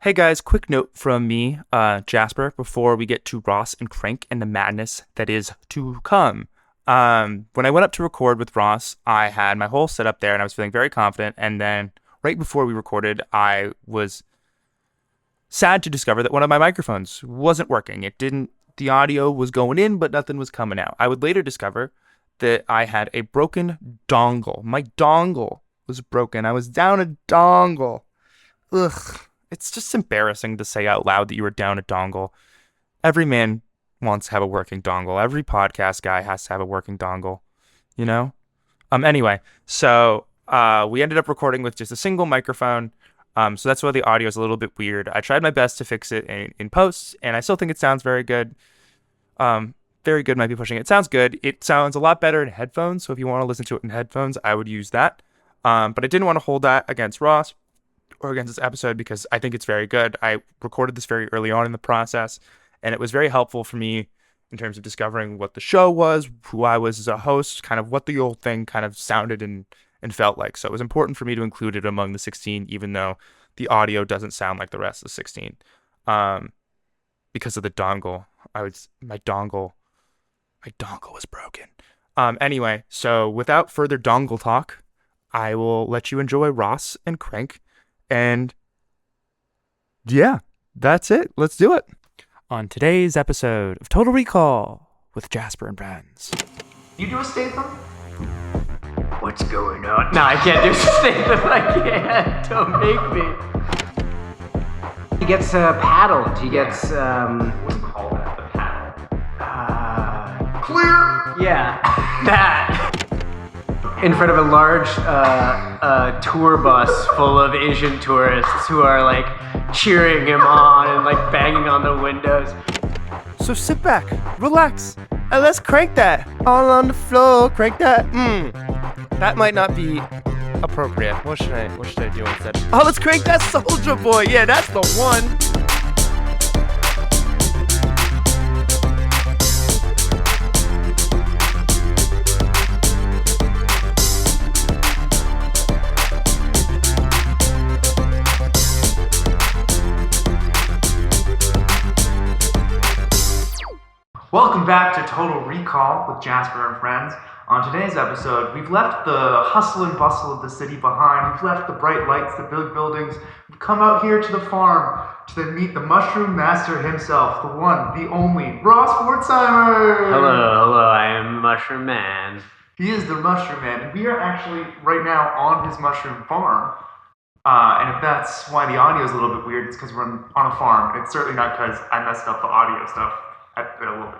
Hey guys, quick note from me, Jasper, before we get to Ross and Crank and the madness that is to come. When I went up to record with Ross, I had my whole setup there and I was feeling very confident. And then right before we recorded, I was sad to discover that one of my microphones wasn't working. The audio was going in, but nothing was coming out. I would later discover that I had a broken dongle. My dongle was broken. I was down a dongle. Ugh. It's just embarrassing to say out loud that you were down a dongle. Every man wants to have a working dongle. Every podcast guy has to have a working dongle, you know? Anyway, so we ended up recording with just a single microphone. So that's why the audio is a little bit weird. I tried my best to fix it in post, and I still think it sounds very good. Very good might be pushing it. It sounds good. It sounds a lot better in headphones. So if you want to listen to it in headphones, I would use that. But I didn't want to hold that against Ross or against this episode because I think it's very good. I recorded this very early on in the process, and it was very helpful for me in terms of discovering what the show was, who I was as a host, kind of what the old thing kind of sounded and felt like. So it was important for me to include it among the 16, even though the audio doesn't sound like the rest of the 16. Because of the dongle. My dongle was broken. Anyway, so without further dongle talk, I will let you enjoy Ross and Crank. And yeah, that's it. Let's do it. On today's episode of Total Recall with Jasper and Friends. You do a Statham? What's going on? No, I can't do Statham. I can't. Don't make me. He gets paddled. He gets What's it called that? The paddle. Clear. Yeah, that. In front of a large tour bus full of Asian tourists who are like cheering him on and like banging on the windows. So sit back, relax, and let's crank that. All on the floor, crank that. That might not be appropriate. What should I do instead? Oh, let's crank that Soldier Boy. Yeah, that's the one. Welcome back to Total Recall with Jasper and Friends. On today's episode, we've left the hustle and bustle of the city behind. We've left the bright lights, the big buildings. We've come out here to the farm to meet the mushroom master himself, the one, the only, Ross Fortzheimer! Hello, I am Mushroom Man. He is the Mushroom Man, and we are actually right now on his mushroom farm. And if that's why the audio is a little bit weird, it's because we're on a farm. It's certainly not because I messed up the audio stuff.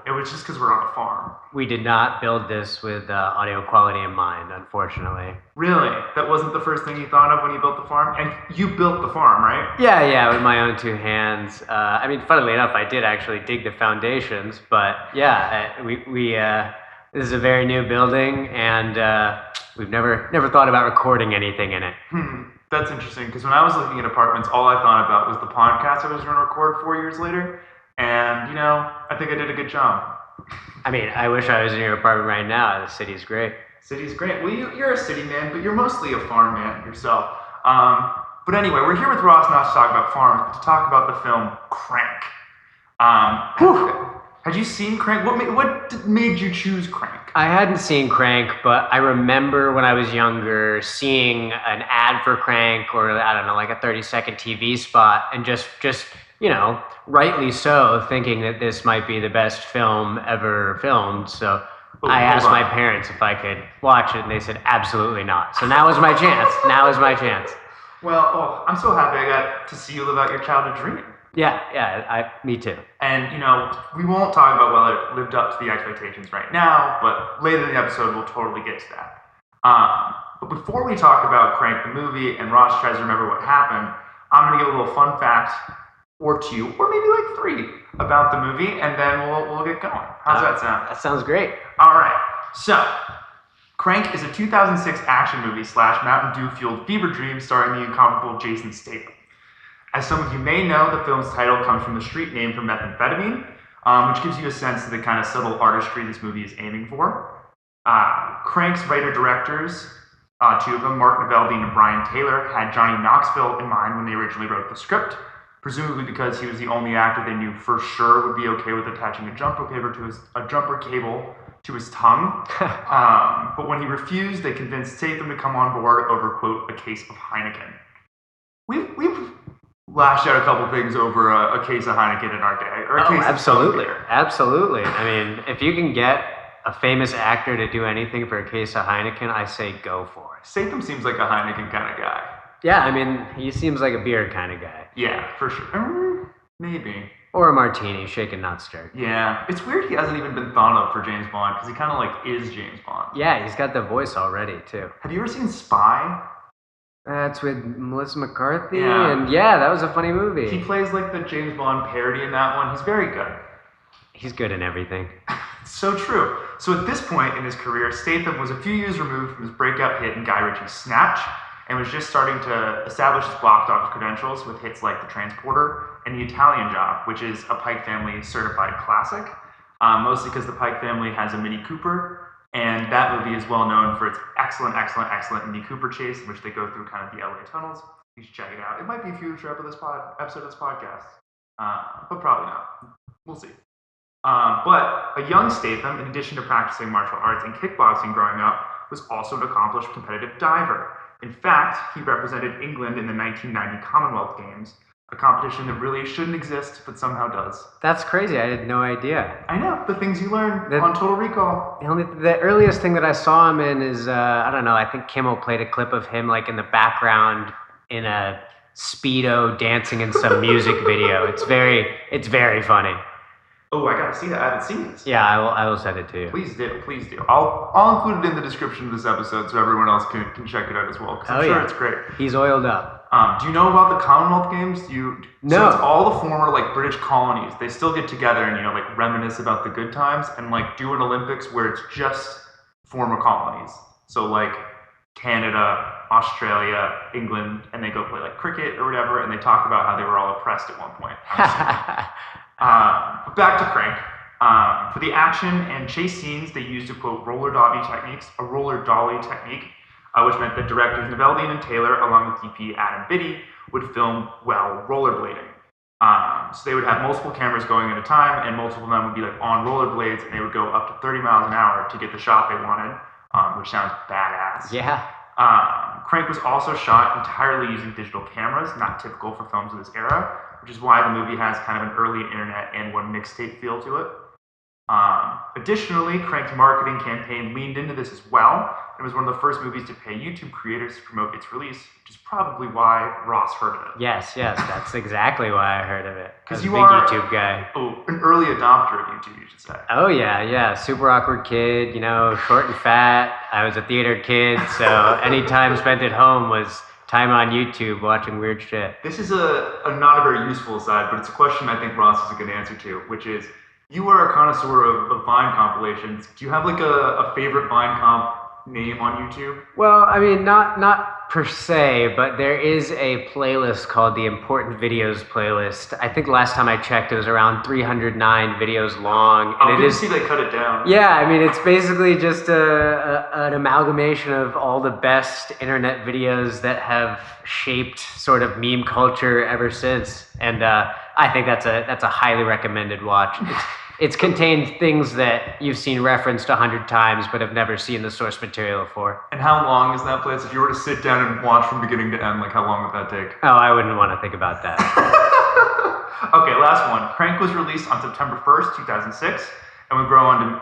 It was just because we're on a farm. We did not build this with audio quality in mind, unfortunately. Really? That wasn't the first thing you thought of when you built the farm? And you built the farm, right? Yeah, with my own two hands. Funnily enough, I did actually dig the foundations, but yeah, this is a very new building, and we've never thought about recording anything in it. That's interesting, because when I was looking at apartments, all I thought about was the podcast I was going to record 4 years later. And, I think I did a good job. I wish I was in your apartment right now. The city's great. City's great. Well, you're a city man, but you're mostly a farm man yourself. But anyway, we're here with Ross not to talk about farms, but to talk about the film Crank. Had you seen Crank? What made you choose Crank? I hadn't seen Crank, but I remember when I was younger seeing an ad for Crank or, I don't know, like a 30-second TV spot and just rightly so, thinking that this might be the best film ever filmed. So I asked my parents if I could watch it, and they said absolutely not. So now is my chance. Well, I'm so happy I got to see you live out your childhood dream. Yeah, me too. And, we won't talk about whether it lived up to the expectations right now, but later in the episode, we'll totally get to that. But before we talk about Crank the movie and Ross tries to remember what happened, I'm going to give a little fun fact or two, or maybe like three, about the movie, and then we'll get going. How's that sound? That sounds great. All right. So, Crank is a 2006 action movie / Mountain Dew-fueled fever dream starring the incomparable Jason Statham. As some of you may know, the film's title comes from the street name for methamphetamine, which gives you a sense of the kind of subtle artistry this movie is aiming for. Crank's writer-directors, two of them, Mark Neveldine and Brian Taylor, had Johnny Knoxville in mind when they originally wrote the script. presumably because he was the only actor they knew for sure would be okay with attaching a jumper cable to his tongue. But when he refused, they convinced Statham to come on board over, quote, a case of Heineken. We've lashed out a couple things over a case of Heineken in our day, or a case absolutely, of absolutely. I mean, if you can get a famous actor to do anything for a case of Heineken, I say go for it. Statham seems like a Heineken kind of guy. Yeah, I mean, he seems like a beer kind of guy. Yeah, for sure. Maybe. Or a martini, shaken not stirred. Yeah, it's weird he hasn't even been thought of for James Bond, because he kind of like is James Bond. Yeah, he's got the voice already too. Have you ever seen Spy? That's with Melissa McCarthy, Yeah. and yeah, that was a funny movie. He plays like the James Bond parody in that one. He's very good. He's good in everything. So true. So at this point in his career, Statham was a few years removed from his breakout hit in Guy Ritchie's Snatch, and was just starting to establish his box office credentials with hits like The Transporter and The Italian Job, which is a Pike family certified classic, mostly because the Pike family has a Mini Cooper, and that movie is well known for its excellent Mini Cooper chase, in which they go through kind of the LA tunnels. You should check it out. It might be a future episode of this podcast, but probably not. We'll see. But a young Statham, in addition to practicing martial arts and kickboxing growing up, was also an accomplished competitive diver. In fact, he represented England in the 1990 Commonwealth Games, a competition that really shouldn't exist, but somehow does. That's crazy. I had no idea. I know, the things you learn on Total Recall. The earliest thing that I saw him in is, I don't know, I think Kimmel played a clip of him like in the background in a Speedo dancing in some music video. It's very funny. Oh, I gotta see that. I haven't seen this. Yeah, I will send it to you. Please do. I'll include it in the description of this episode so everyone else can check it out as well, because I'm sure it's great. He's oiled up. Do you know about the Commonwealth Games? No. So it's all the former like British colonies. They still get together and like reminisce about the good times and like do an Olympics where it's just former colonies. So like Canada, Australia, England, and they go play like cricket or whatever, and they talk about how they were all oppressed at one point. But back to Crank. For the action and chase scenes, they used a quote roller dolly technique, which meant that directors Neveldine and Taylor, along with DP Adam Biddy, would film while rollerblading. So they would have multiple cameras going at a time, and multiple of them would be like on rollerblades, and they would go up to 30 miles an hour to get the shot they wanted, which sounds badass. Yeah. Crank was also shot entirely using digital cameras, not typical for films of this era, which is why the movie has kind of an early internet and one mixtape feel to it. Additionally, Crank's marketing campaign leaned into this as well, and was one of the first movies to pay YouTube creators to promote its release, which is probably why Ross heard of it. Yes, that's exactly why I heard of it. Because you you are a big YouTube guy. Oh, an early adopter of YouTube, you should say. Oh yeah, super awkward kid, short and fat. I was a theater kid, so any time spent at home was time on YouTube watching weird shit. This is a not a very useful aside, but it's a question I think Ross is a good answer to, which is, you are a connoisseur of Vine compilations. Do you have like a favorite Vine comp name on YouTube? Well, I mean, not per se, but there is a playlist called the Important Videos playlist. I think last time I checked, it was around 309 videos long. And I didn't see they cut it down. Yeah, I mean, it's basically just an amalgamation of all the best internet videos that have shaped sort of meme culture ever since. And I think that's a highly recommended watch. It's contained things that you've seen referenced 100 times but have never seen the source material for. And how long is that place? If you were to sit down and watch from beginning to end, like how long would that take? Oh, I wouldn't want to think about that. Okay, last one. Crank was released on September 1st, 2006, and would go on to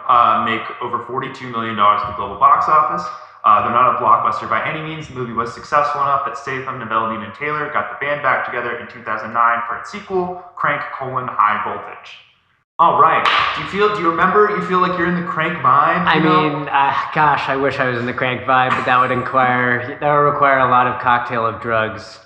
make over $42 million at the global box office. They're not a blockbuster by any means. The movie was successful enough that Statham, Neveldine, and Taylor got the band back together in 2009 for its sequel, Crank: High Voltage. All right. Do you remember? You feel like you're in the Crank vibe? I mean, gosh, I wish I was in the Crank vibe, but that would require a lot of cocktail of drugs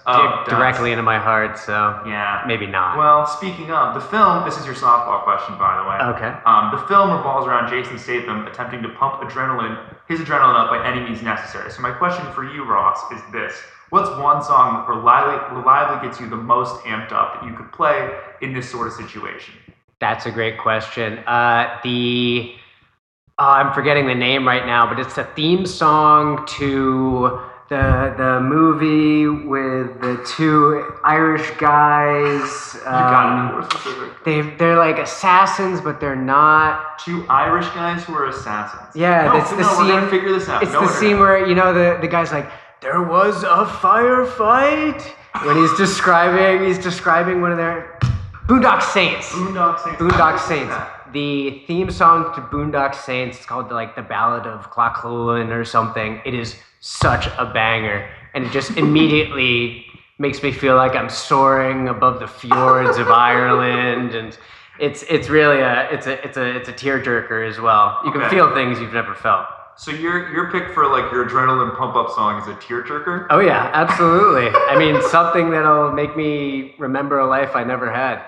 directly into my heart. So yeah, maybe not. Well, speaking of the film, this is your softball question, by the way. Okay. The film revolves around Jason Statham attempting to pump his adrenaline up by any means necessary. So my question for you, Ross, is this: what's one song that reliably gets you the most amped up that you could play in this sort of situation? That's a great question. I'm forgetting the name right now, but it's the theme song to The movie with the two Irish guys. You gotta be more specific. They're like assassins, but they're not. Two Irish guys who are assassons. Yeah, no, that's the no, scene. We're gonna figure this out. It's no, the we're scene not. where the guy's like, there was a firefight when he's describing one of their Boondock Saints. Boondock Saints. Boondock Saints. The theme song to Boondock Saints, it's called like the Ballad of Clochluan or something. It is such a banger, and it just immediately makes me feel like I'm soaring above the fjords of Ireland, and it's really a tearjerker as well. You can Okay. feel things you've never felt. So your pick for like your adrenaline pump up song is a tearjerker? Oh yeah, absolutely. I mean, something that'll make me remember a life I never had.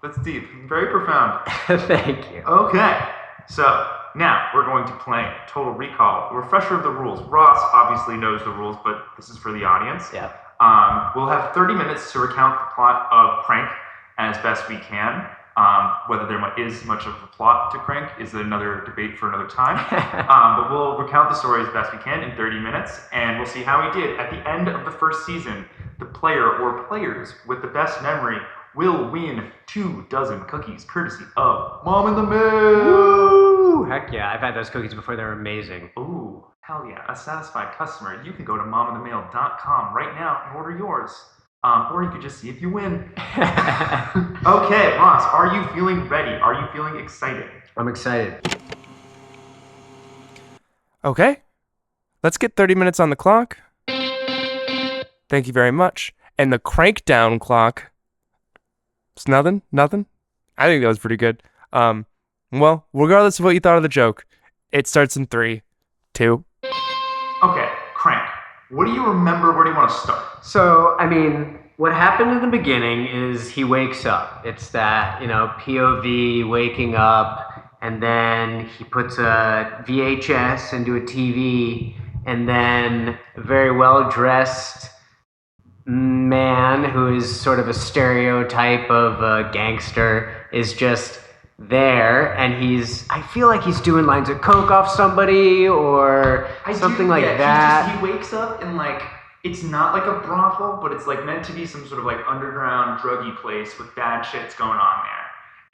That's deep. Very profound. Thank you. Okay. So now we're going to play Total Recall. A refresher of the rules. Ross obviously knows the rules, but this is for the audience. Yeah. We'll have 30 minutes to recount the plot of Crank as best we can. Whether there is much of a plot to Crank is another debate for another time. But we'll recount the story as best we can in 30 minutes, and we'll see how we did. At the end of the first season, the player or players with the best memory will win 24 cookies, courtesy of Mom in the Mail. Woo! Heck yeah, I've had those cookies before. They're amazing. Ooh, hell yeah. A satisfied customer. You can go to mominthemail.com right now and order yours. Or you could just see if you win. Okay, Ross, are you feeling ready? Are you feeling excited? I'm excited. Okay, let's get 30 minutes on the clock. Thank you very much. And the crankdown clock. It's nothing? I think that was pretty good. Well, regardless of what you thought of the joke, it starts in 3, 2. Okay, Crank. What do you remember? Where do you want to start? So, I mean, what happened in the beginning is he wakes up. It's that, POV waking up, and then he puts a VHS into a TV, and then a very well-dressed man who is sort of a stereotype of a gangster is just there, and I feel like he's doing lines of coke off somebody or something like that. He wakes up and it's not like a brothel, but it's meant to be some sort of underground druggy place with bad shit's going on there.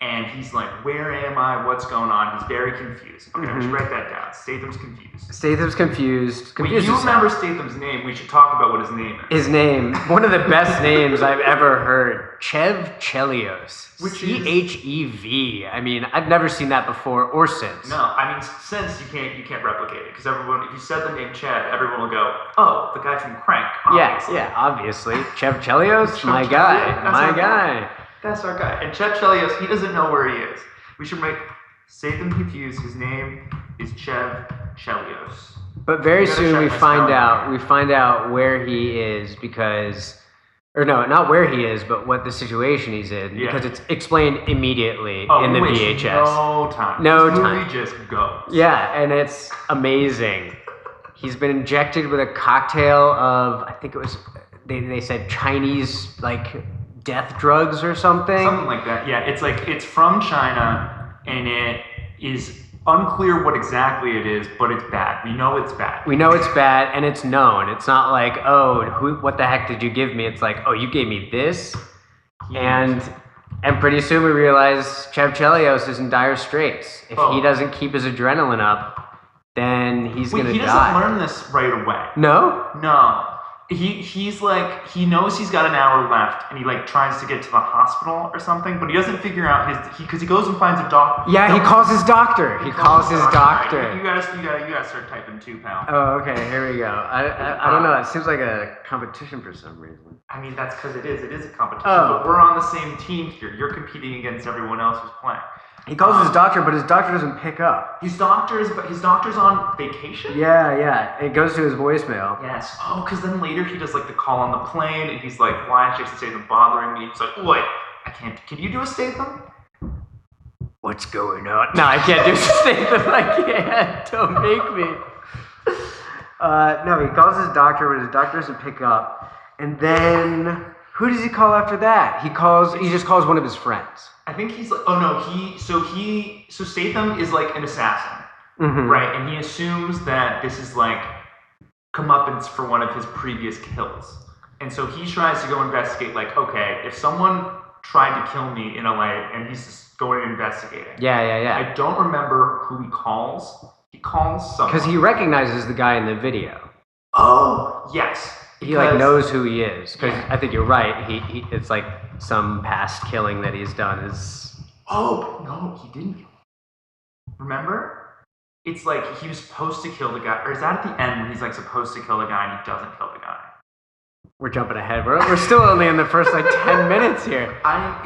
And he's like, where am I? What's going on? He's very confused. Okay, let's write that down. Statham's confused. Statham's confused. Wait, you remember Statham's name? We should talk about what his name is. His name, one of the best names I've ever heard, Chev Chelios. Which is Chev. I mean, I've never seen that before or since. No, I mean since you can't replicate it because everyone, if you said the name Chev, everyone will go, oh, the guy from Crank. Obviously. Yeah, obviously. Chev Chelios, my guy. That's our guy. And Chet Chelios, he doesn't know where he is. We should make Statham confused. His name is Chev Chelios. But very gotta soon check we my find spelling. out where he is not where he is, but what the situation he's in, Yeah. because it's explained immediately Oh, in the we VHS. waste no time. No this time. movie just goes. Yeah, and it's amazing. He's been injected with a cocktail of, I think it was, they said Chinese, death drugs or something. Something like that. Yeah, it's from China, and it is unclear what exactly it is, but it's bad. We know it's bad. We know it's bad, and it's known. It's not like, oh, what the heck did you give me? It's like, oh, you gave me this? And pretty soon we realize Chev Chelios is in dire straits. If he doesn't keep his adrenaline up, then he's going to die. He doesn't learn this right away. No? No. He knows he's got an hour left, and he tries to get to the hospital or something, but he doesn't figure out because he goes and finds a doctor. Yeah, he calls his doctor. He calls his doctor. You gotta start typing too, pal. Oh, okay, here we go. I don't know, it seems like a competition for some reason. I mean, that's because it is a competition, Oh. but we're on the same team here. You're competing against everyone else who's playing. He calls his doctor, but his doctor doesn't pick up. His doctor's on vacation? Yeah, it goes to his voicemail. Yes. Oh, because then later he does the call on the plane, and he's like, why is Jason Statham bothering me? He's like, wait, I can't. Can you do a Statham? What's going on? No, I can't do Statham. I can't. Don't make me. No, he calls his doctor, but his doctor doesn't pick up. And then, who does he call after that? He just calls one of his friends. I think he's so Statham is an assassin, Mm-hmm. right? And he assumes that this is comeuppance for one of his previous kills. And so he tries to go investigate, like, okay, if someone tried to kill me in LA, and he's just going and investigating. Yeah. I don't remember who he calls. He calls someone. Because he recognizes the guy in the video. Oh, yes. He like knows who he is. Because Yeah. I think you're right. He it's like some past killing that he's done is. Oh, no, he didn't. Remember? It's like he was supposed to kill the guy, or is that at the end when he's like supposed to kill the guy and he doesn't kill the guy? We're jumping ahead. We're still only in the first like 10 minutes here.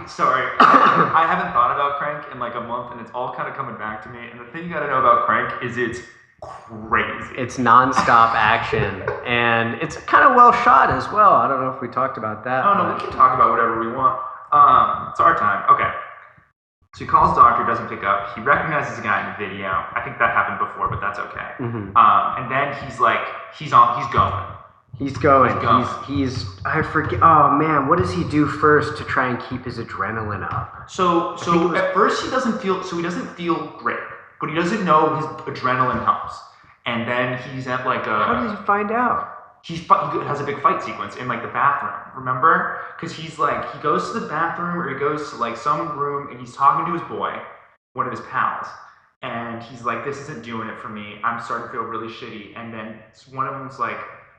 Sorry, I haven't thought about Crank in like a month, and it's all kind of coming back to me. And the thing you gotta know about Crank is it's crazy. It's nonstop action, and it's kind of well shot as well. I don't know if we talked about that. Oh no, we can talk about whatever we want. It's our time. Okay. So he calls doctor, doesn't pick up. He recognizes the guy in the video. I think that happened before, but that's okay. Mm-hmm. And then he's like, he's going. He's going. He's going. He's. I forget. Oh man, what does he do first to try and keep his adrenaline up? So at first he doesn't feel great, but he doesn't know his adrenaline helps. And then he's at like a. How does he find out? He has a big fight sequence in like the bathroom, remember? Because he's like, he goes to the bathroom or he goes to like some room and he's talking to his boy, one of his pals, and he's like, this isn't doing it for me. I'm starting to feel really shitty. And then one of them's like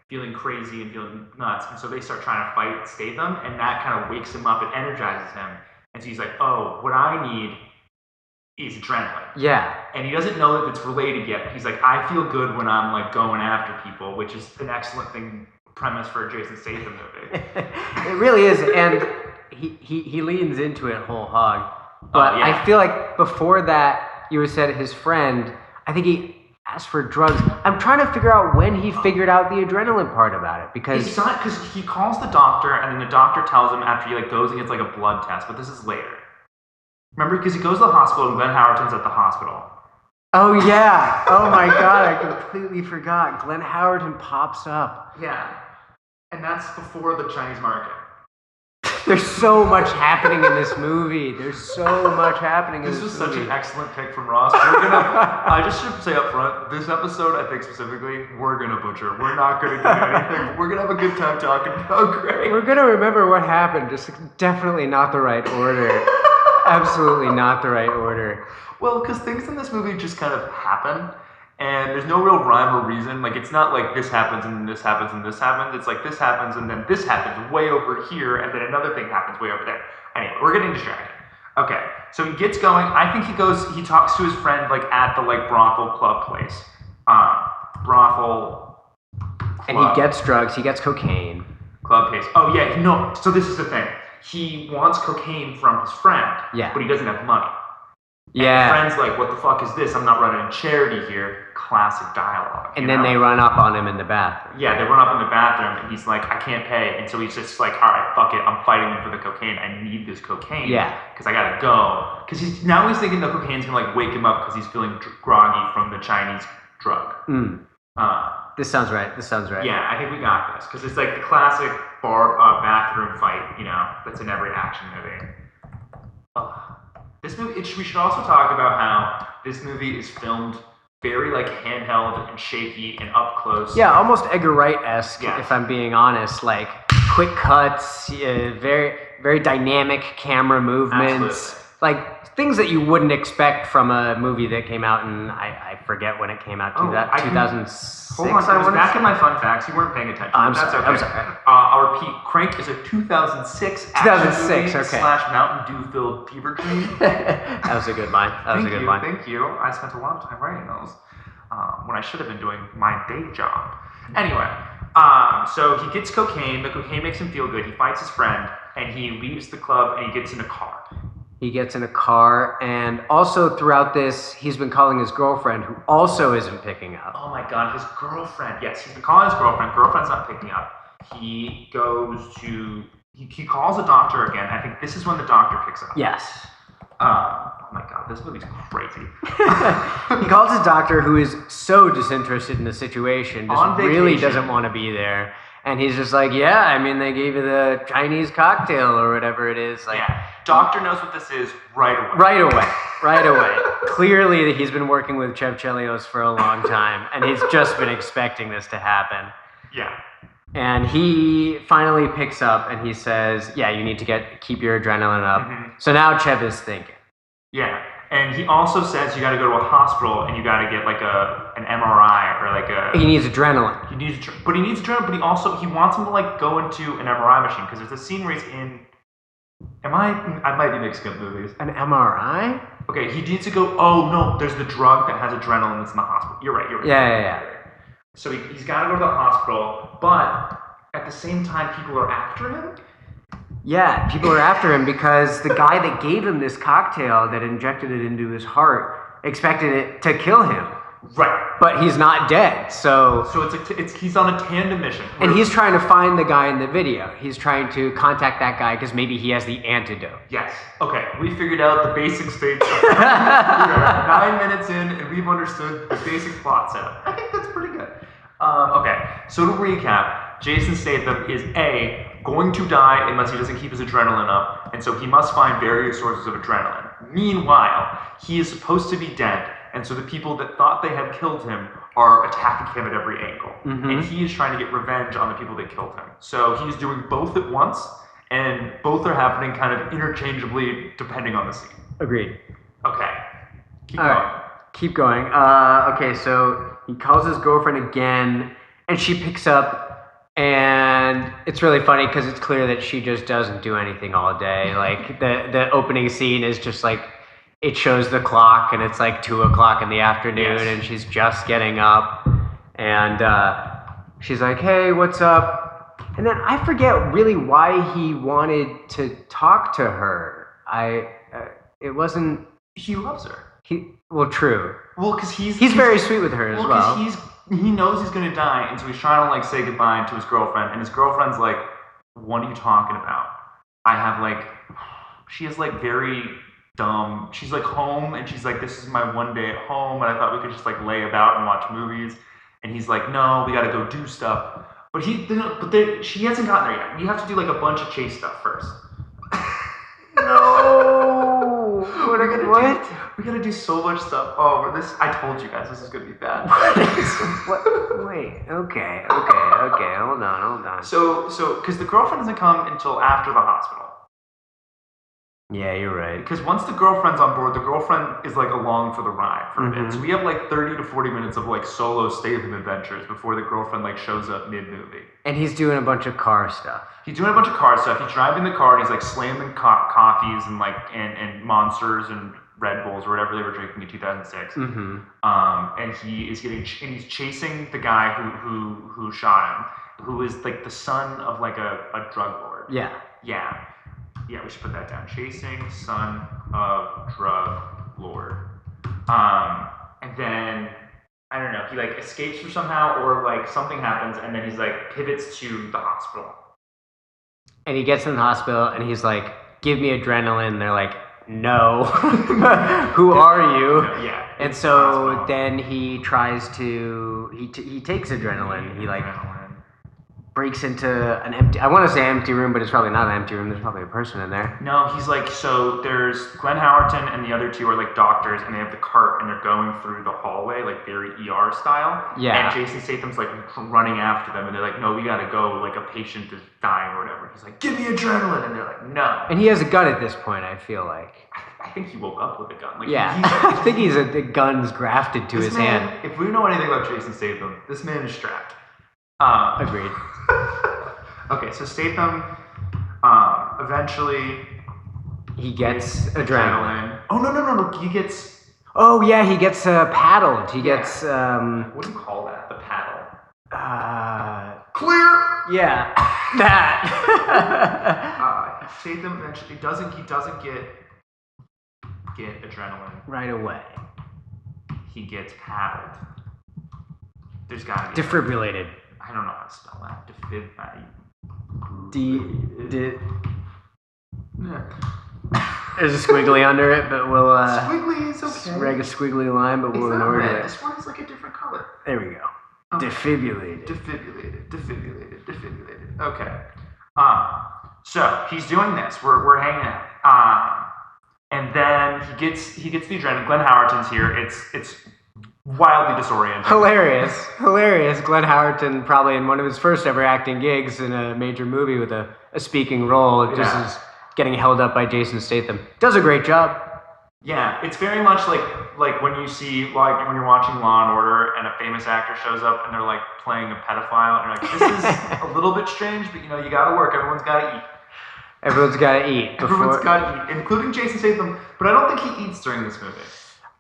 feeling crazy and feeling nuts, and so they start trying to fight and save them, and that kind of wakes him up and energizes him. And so he's like, oh, what I need is adrenaline. Yeah. And he doesn't know that it's related yet. He's like, I feel good when I'm like going after people, which is an excellent premise for a Jason Statham movie. It really is, and he leans into it whole hog. But yeah. I feel like before that, you said his friend. I think he asked for drugs. I'm trying to figure out when he figured out the adrenaline part about it because it's not, because he calls the doctor, and then the doctor tells him after he like goes and gets like a blood test. But this is later. Remember, because he goes to the hospital and Glenn Howerton's at the hospital. Oh yeah! Oh my god! I completely forgot. Glenn Howerton pops up. Yeah, and that's before the Chinese market. There's so much happening in this movie. There's so much happening in this movie. This was such an excellent pick from Ross. I just should say up front, this episode, I think specifically, we're gonna butcher. We're not gonna do anything. We're gonna have a good time talking about Greg. We're gonna remember what happened. Just definitely not the right order. Absolutely not the right order. Well, because things in this movie just kind of happen, and there's no real rhyme or reason. Like, it's not like this happens and then this happens and this happens. It's like this happens and then this happens way over here, and then another thing happens way over there. Anyway, we're getting distracted. Okay, so he gets going. I think he talks to his friend, like, at the, like, brothel club place. Brothel club. And he gets drugs. He gets cocaine. Club place. Oh, yeah, no. So this is the thing. He wants cocaine from his friend, yeah, but he doesn't have money. Yeah. And his friend's like, what the fuck is this? I'm not running a charity here. Classic dialogue. And then they run up on him in the bathroom. Yeah, they run up in the bathroom, and he's like, I can't pay. And so he's just like, all right, fuck it. I'm fighting him for the cocaine. I need this cocaine. Yeah. Because I gotta go. Because he's thinking the cocaine's gonna like wake him up because he's feeling groggy from the Chinese drug. This sounds right. Yeah, I think we got this. Because it's like the classic bathroom fight, you know, that's in every action movie. This movie, we should also talk about how this movie is filmed very like handheld and shaky and up close. Yeah, almost Edgar Wright-esque, Yeah. if I'm being honest. Like quick cuts, very very dynamic camera movements, Absolutely. like things that you wouldn't expect from a movie that came out in I forget when it came out. 2006. Hold on, I was back in my fun facts. You weren't paying attention. I'm That's sorry. okay. I'm sorry. I'll repeat. Crank is a 2006 2006, action movie okay. / Mountain Dew filled fever dream. That was a good line. Thank you. I spent a lot of time writing those when I should have been doing my day job. Anyway, so he gets cocaine. The cocaine makes him feel good. He fights his friend, and he leaves the club, and he gets in a car. He gets in a car, and also throughout this, he's been calling his girlfriend, who also isn't picking up. Oh my god, his girlfriend. Yes, he's been calling his girlfriend. Girlfriend's not picking up. He goes to... He calls the doctor again. I think this is when the doctor picks up. Yes. Oh my god, this movie's crazy. He calls his doctor, who is so disinterested in the situation, just On really vacation. doesn't want to be there. And he's just like, yeah, I mean, they gave you the Chinese cocktail or whatever it is. Like, Yeah. Doctor knows what this is right away. Right away. Clearly, he's been working with Chev Chelios for a long time, and he's just been expecting this to happen. Yeah. And he finally picks up and he says, yeah, you need to keep your adrenaline up. Mm-hmm. So now Chev is thinking. Yeah. And he also says you got to go to a hospital and you got to get like an MRI or like a... He needs adrenaline. He needs adrenaline, but he wants him to like go into an MRI machine because there's a scene where he's in... I might be mixing up movies. An MRI? Okay, he needs to go... Oh, no, there's the drug that has adrenaline that's in the hospital. You're right. Yeah. So he's got to go to the hospital, but at the same time, people are after him? Yeah, people are after him because the guy that gave him this cocktail that injected it into his heart expected it to kill him. Right. But he's not dead, so he's on a tandem mission. And he's trying to find the guy in the video. He's trying to contact that guy because maybe he has the antidote. Yes. Okay, we figured out the basic stage. We are 9 minutes in, and we've understood the basic plot setup. I think that's pretty good. Okay, so to recap, Jason Statham is going to die unless he doesn't keep his adrenaline up, and so he must find various sources of adrenaline. Meanwhile, he is supposed to be dead, and so the people that thought they had killed him are attacking him at every angle. Mm-hmm. And he is trying to get revenge on the people that killed him. So he's doing both at once, and both are happening kind of interchangeably depending on the scene. Agreed. Okay. Keep All going. right. Keep going. Okay, so he calls his girlfriend again, and she picks up, and it's really funny because it's clear that she just doesn't do anything all day. Like, the opening scene is just like, it shows the clock, and it's like 2 o'clock in the afternoon, yes. And she's just getting up, and she's like, hey, what's up? And then I forget really why he wanted to talk to her. It wasn't... He loves her. Well, true. Well, because he's very sweet with her as well. Because he knows he's going to die, and so he's trying to like say goodbye to his girlfriend, and his girlfriend's like, what are you talking about? She is like very... dumb. She's like home, and she's like, this is my one day at home, and I thought we could just like lay about and watch movies. And he's like, no, we gotta go do stuff. But she hasn't gotten there yet. You have to do like a bunch of chase stuff first. No. What? We gotta do so much stuff. Oh, I told you guys this is gonna be bad. What? Wait. Okay. Hold on. So, because the girlfriend doesn't come until after the hospital. Yeah, you're right. Because once the girlfriend's on board, the girlfriend is like along for the ride for a bit. So we have like 30 to 40 minutes of like solo Statham adventures before the girlfriend like shows up mid-movie. And he's doing a bunch of car stuff. He's doing a bunch of car stuff. He's driving the car and he's like slamming coffees and like and Monsters and Red Bulls or whatever they were drinking in 2006. Mm-hmm. And he's chasing the guy who shot him, who is like the son of like a drug lord. Yeah, we should put that down. Chasing son of drug lord. And then, I don't know, he like escapes or somehow, or like something happens, and then he's like pivots to the hospital. And he gets in the hospital, and he's like, give me adrenaline. They're like, no. Who are you? Yeah. And so then he tries to, he takes adrenaline. He like breaks into an empty, I want to say empty room, but it's probably not an empty room. There's probably a person in there. No, he's like, so there's Glenn Howerton and the other two are like doctors, and they have the cart, and they're going through the hallway, like very ER style. Yeah. And Jason Statham's like running after them, and they're like, no, we gotta go, like a patient is dying or whatever. He's like, give me adrenaline, and they're like, no. And he has a gun at this point, I feel like. I think he woke up with a gun. Like, yeah, I think the gun's grafted to his hand. If we know anything about Jason Statham, this man is strapped. Agreed. Okay, so Statham eventually he gets adrenaline. Oh no! He gets. Oh yeah, he gets paddled. He gets What do you call that? The paddle. Clear. Yeah, that. Statham eventually doesn't. He doesn't get adrenaline right away. He gets paddled. There's gotta be defibrillated. I don't know how to spell that. There's a squiggly under it, but we'll squiggly is okay. Reg a squiggly line, but we'll ignore it. This one is like a different color. There we go. Okay. Defibrillated. Defibrillated. Okay. So he's doing this. We're hanging out. And then he gets the adrenaline. Glenn Howerton's here. It's wildly disorienting. Hilarious. Glenn Howerton, probably in one of his first ever acting gigs in a major movie with a speaking role, just is getting held up by Jason Statham. Does a great job. Yeah, it's very much like when you see, like when you're watching Law and Order and a famous actor shows up and they're like playing a pedophile and you're like, this is a little bit strange, but you gotta work. Everyone's gotta eat. Everyone's gotta eat. Everyone's gotta eat, including Jason Statham. But I don't think he eats during this movie.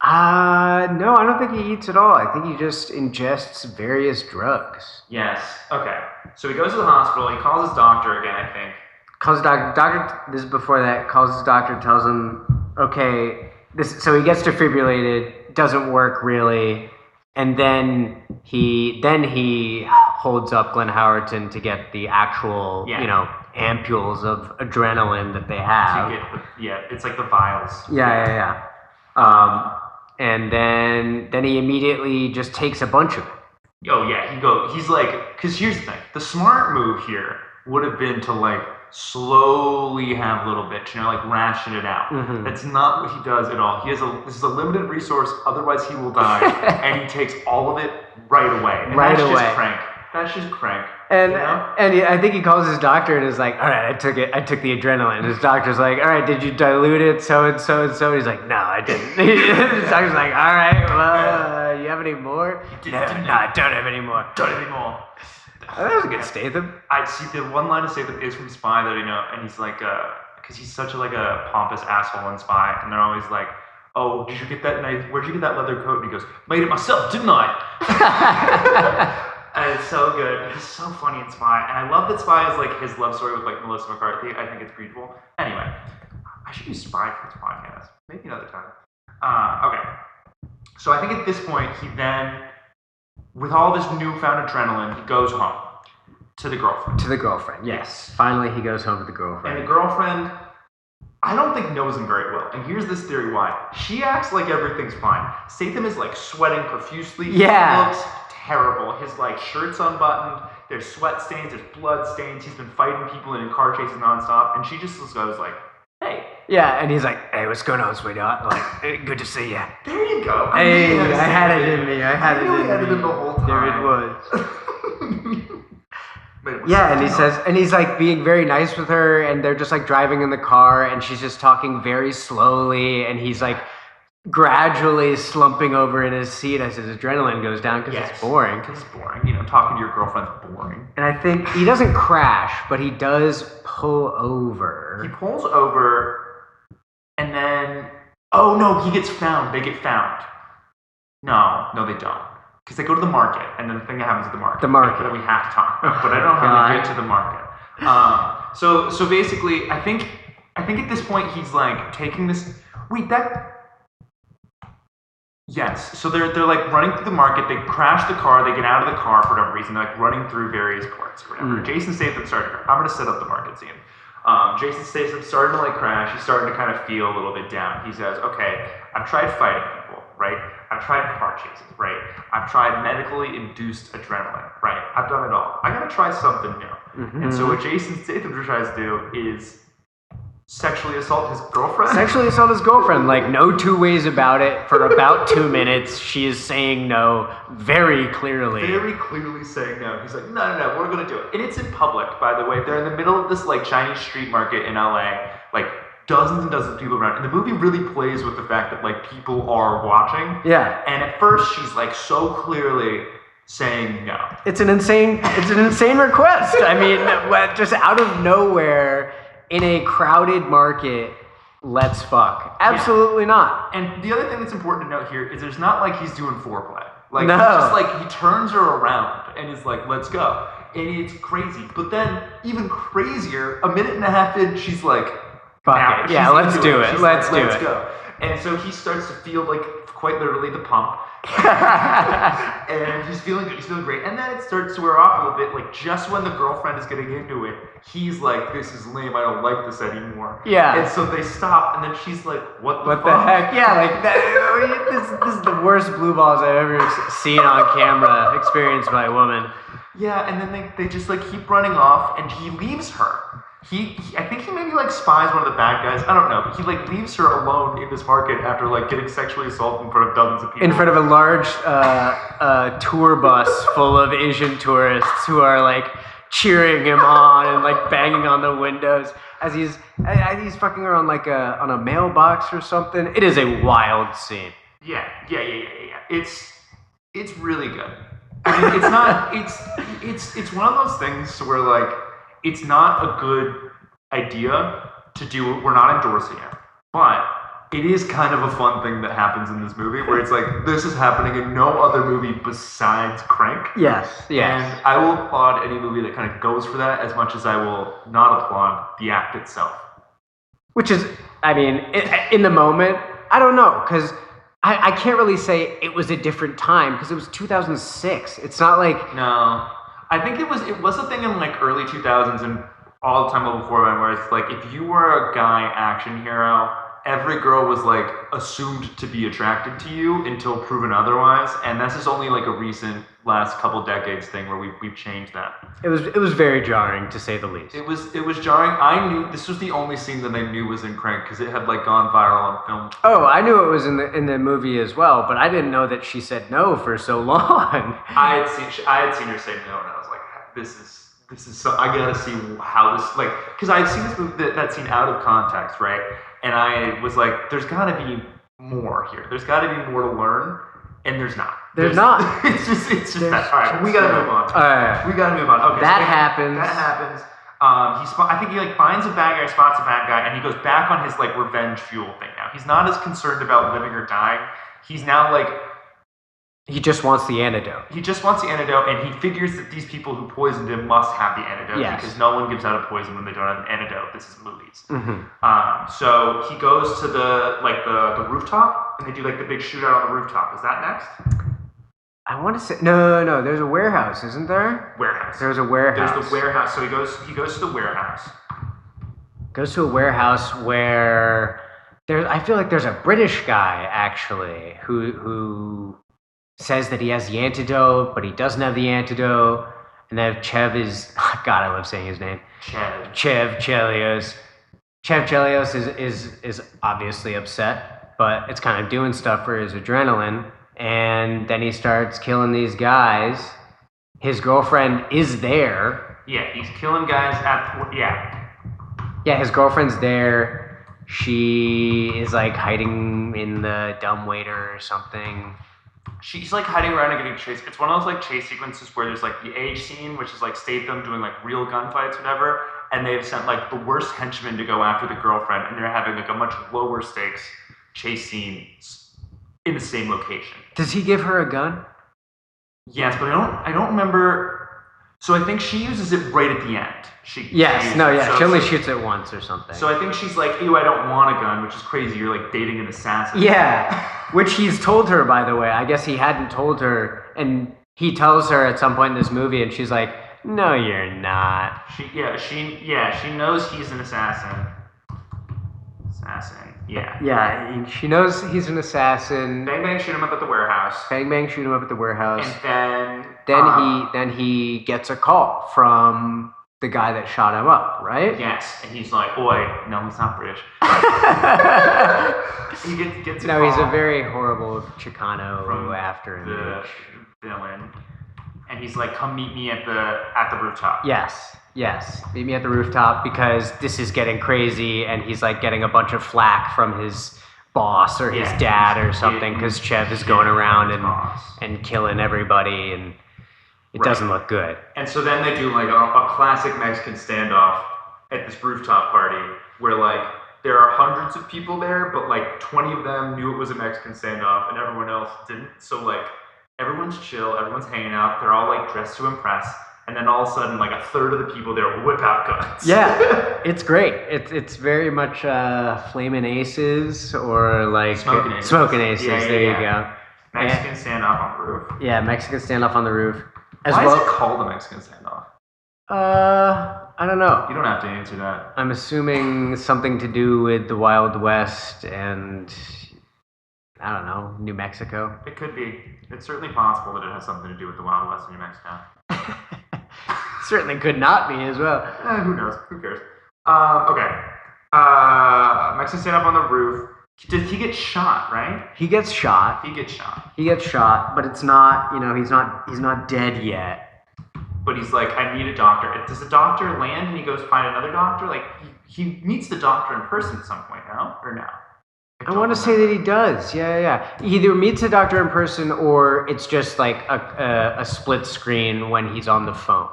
No, I don't think he eats at all. I think he just ingests various drugs. Yes. Okay. So he goes to the hospital. He calls his doctor again, I think. Calls his doctor. This is before that. Calls his doctor. Tells him, okay, this. So he gets defibrillated. Doesn't work really. And then he holds up Glenn Howerton to get the actual, ampules of adrenaline that they have. It's like the vials. Yeah. And then he immediately just takes a bunch of it. Oh yeah, he's like, because here's the thing: the smart move here would have been to like slowly have little bits, like ration it out. Mm-hmm. That's not what he does at all. This is a limited resource, otherwise he will die, and he takes all of it right away. And that's just crank. That's just crank. And I think he calls his doctor and is like, all right, I took the adrenaline. His doctor's like, all right, did you dilute it so and so and so? He's like, no, I didn't. His doctor's like, all right, well, you have any more? No, I don't have any more. Don't have any more. That was a good Statham. I see the one line of Statham is from Spy that I know, and he's like, because he's such a pompous asshole in Spy, and they're always like, oh, did you get that knife? Where'd you get that leather coat? And he goes, made it myself, didn't I? And it's so good. He's so funny in Spy, and I love that Spy is like his love story with like Melissa McCarthy. I think it's beautiful. Anyway, I should use Spy for this podcast. Maybe another time. Okay. So I think at this point, he then, with all this newfound adrenaline, he goes home to the girlfriend. To the girlfriend, yes. Finally, he goes home to the girlfriend. And the girlfriend, I don't think knows him very well. And here's this theory why. She acts like everything's fine. Statham is like sweating profusely. Yeah. He looks terrible. His like shirt's unbuttoned. There's sweat stains. There's blood stains. He's been fighting people in car chases nonstop. And she just goes like, hey. Yeah, and he's like, hey, what's going on, sweetheart? Like, hey, good to see you. There you go. Hey, I had it in me. I had it in the whole time. There it was. Yeah, and he's like being very nice with her, and they're just like driving in the car, and she's just talking very slowly, and he's like gradually slumping over in his seat as his adrenaline goes down because it's boring. Because it's boring. Talking to your girlfriend's boring. And I think he doesn't crash, but he does pull over. He pulls over, and then, oh no, he gets found. They get found. No, they don't. Because they go to the market, and then the thing that happens at the market. The market. That we have to talk about, but I don't know how to get to the market. So basically, I think at this point he's like taking this. Wait, that. Yes. So they're like running through the market. They crash the car. They get out of the car for whatever reason. They're like running through various courts or whatever. Jason Statham started. I'm gonna set up the market scene. Jason Statham started to like crash. He's starting to kind of feel a little bit down. He says, "Okay, I've tried fighting people, right? I've tried car chases, right? I've tried medically induced adrenaline, right? I've done it all. I gotta try something new." Mm-hmm. And so what Jason Statham tries to do is sexually assault his girlfriend. Like no two ways about it. For about 2 minutes, she is saying no very clearly. Very clearly saying no. He's like, no, we're gonna do it. And it's in public, by the way. They're in the middle of this like Chinese street market in LA, like dozens and dozens of people around. And the movie really plays with the fact that like people are watching. Yeah. And at first she's like so clearly saying no. It's an insane request. I mean, just out of nowhere in a crowded market, let's fuck. Absolutely not. And the other thing that's important to note here is there's not like he's doing foreplay. Like, no. He's just like, he turns her around and is like, let's go. And it's crazy. But then, even crazier, a minute and a half in, she's like, fuck it. Yeah, let's do it. Let's go. And so he starts to feel like, quite literally, the pump. And he's feeling good. He's feeling great. And then it starts to wear off a little bit. Like, just when the girlfriend is getting into it, he's like, this is lame. I don't like this anymore. Yeah. And so they stop, and then she's like, what the heck? Yeah, like, this is the worst blue balls I've ever seen on camera experienced by a woman. Yeah, and then they just, like, keep running off, and he leaves her. I think he maybe like spies one of the bad guys. I don't know, but he like leaves her alone in this market after like getting sexually assaulted in front of dozens of people. In front of a large tour bus full of Asian tourists who are like cheering him on and like banging on the windows as he's fucking her on like on a mailbox or something. It is a wild scene. Yeah. It's really good. I mean, it's not. It's one of those things where like it's not a good idea to do. We're not endorsing it, but it is kind of a fun thing that happens in this movie where it's like this is happening in no other movie besides Crank. Yes. And I will applaud any movie that kind of goes for that as much as I will not applaud the act itself. Which is, I mean, in the moment, I don't know, because I can't really say it was a different time because it was 2006. It's not like No, I think it was a thing in like early 2000s and all the time level 4 where it's like if you were a guy action hero, every girl was like assumed to be attracted to you until proven otherwise, and this is only like a recent last couple decades thing where we've changed that. it was very jarring to say the least. It was jarring. I knew this was the only scene that I knew was in Crank because it had like gone viral on film. Oh, I knew it was in the movie as well, but I didn't know that she said no for so long. I had seen her say no, and I was like, this is so. I gotta see how this like because I had seen this movie that scene out of context, right? And I was like, there's got to be more here. There's got to be more to learn, and there's not. There's not. It's just that. All right, we got to move on. We got to move on. Okay, that happens. That happens. I think he like finds a bad guy, spots a bad guy, and he goes back on his like revenge fuel thing now. He's not as concerned about living or dying. He's now like He just wants the antidote. He just wants the antidote, and he figures that these people who poisoned him must have the antidote because no one gives out a poison when they don't have an antidote. This is movies. Mm-hmm. So he goes to the rooftop, and they do like the big shootout on the rooftop. Is that next? I want to say no. There's a warehouse, isn't there? Warehouse. There's a warehouse. There's the warehouse. So he goes to the warehouse. Goes to a warehouse where I feel like there's a British guy actually who says that he has the antidote, but he doesn't have the antidote. And then Chev is God, I love saying his name. Chev Chelios. Chev Chelios is obviously upset, but it's kind of doing stuff for his adrenaline. And then he starts killing these guys. His girlfriend is there. Yeah, he's killing guys Yeah, his girlfriend's there. She is like hiding in the dumbwaiter or something. She's like hiding around and getting chased. It's one of those like chase sequences where there's like the age scene, which is like Statham doing like real gunfights, whatever, and they've sent like the worst henchmen to go after the girlfriend, and they're having like a much lower stakes chase scene in the same location. Does he give her a gun? Yes, but I don't remember. So I think she uses it right at the end. She only shoots it once or something. So I think she's like, ew, I don't want a gun, which is crazy. You're like dating an assassin. Yeah, which he's told her, by the way. I guess he hadn't told her, and he tells her at some point in this movie, and she's like, no, you're not. She knows he's an assassin. Yeah, she knows he's an assassin. Bang bang, shoot him up at the warehouse. Bang bang, shoot him up at the warehouse. And then he gets a call from the guy that shot him up, right? Yes, and he's like, "Oi, no, he's not British." He gets a call. No, he's a very horrible Chicano from after the villain, and he's like, "Come meet me at the rooftop." Yes, meet me at the rooftop because this is getting crazy, and he's like getting a bunch of flack from his boss or his dad or something because Chev is going around and killing everybody, and it doesn't look good. And so then they do like a classic Mexican standoff at this rooftop party where like there are hundreds of people there, but like 20 of them knew it was a Mexican standoff and everyone else didn't. So like everyone's chill, everyone's hanging out, they're all like dressed to impress. And then all of a sudden, like a third of the people there whip out guns. Yeah, it's great. It's very much Flamin' Aces or like Smoking Aces. There you go. Mexican standoff on the roof. Yeah, Mexican standoff on the roof. Why is it called a Mexican standoff? I don't know. You don't have to answer that. I'm assuming something to do with the Wild West and I don't know, New Mexico. It could be. It's certainly possible that it has something to do with the Wild West in New Mexico. Certainly could not be as well. Who knows? Who cares? Okay. Mexican stand up on the roof. Does he get shot? Right? He gets shot. He gets shot. He gets shot, but it's not. He's not dead yet. But he's like, I need a doctor. Does the doctor land and he goes find another doctor? Like he meets the doctor in person at some point, no? Or no? I want to say that he does. Yeah. He either meets a doctor in person or it's just like a split screen when he's on the phone.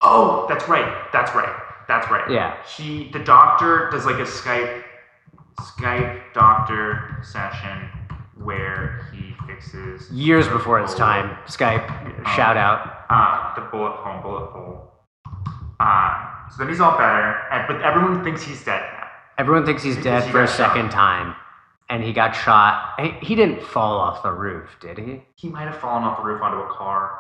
Oh, that's right. Yeah. The doctor does like a Skype doctor session where he fixes Years before its time. Skype, shout out. the bullet hole. So then he's all better, but everyone thinks he's dead now. Everyone thinks he's dead he for a got second shot. time. And he got shot. He didn't fall off the roof, did he? He might have fallen off the roof onto a car.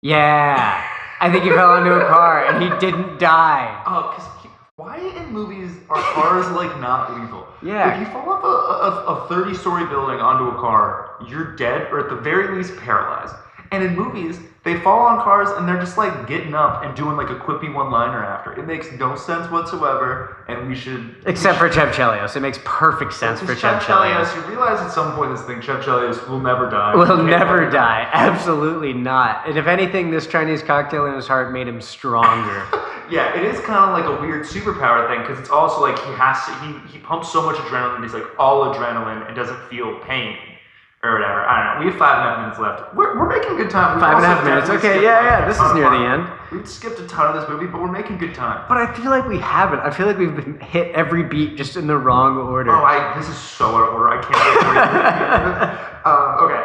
Yeah. I think he fell onto a car and he didn't die. Oh, because why in movies are cars like not lethal? Yeah. If you fall off a 30-story building onto a car, you're dead or at the very least paralyzed. And in movies, they fall on cars and they're just like getting up and doing like a quippy one-liner after. It makes no sense whatsoever, and we should... Except for Chev Chelios. It makes perfect sense for Chev Chelios. You realize at some point in this thing, Chev Chelios will never die. Will never die. Absolutely not. And if anything, this Chinese cocktail in his heart made him stronger. Yeah, it is kind of like a weird superpower thing because it's also like he pumps so much adrenaline, he's like all adrenaline and doesn't feel pain or whatever. I don't know. We have 5.5 minutes left. We're making good time. 5.5 minutes. Okay, yeah. This is near the end. We've skipped a ton of this movie, but we're making good time. But I feel like we haven't. I feel like we've been hit every beat just in the wrong order. Oh, this is so out of order. I can't get okay.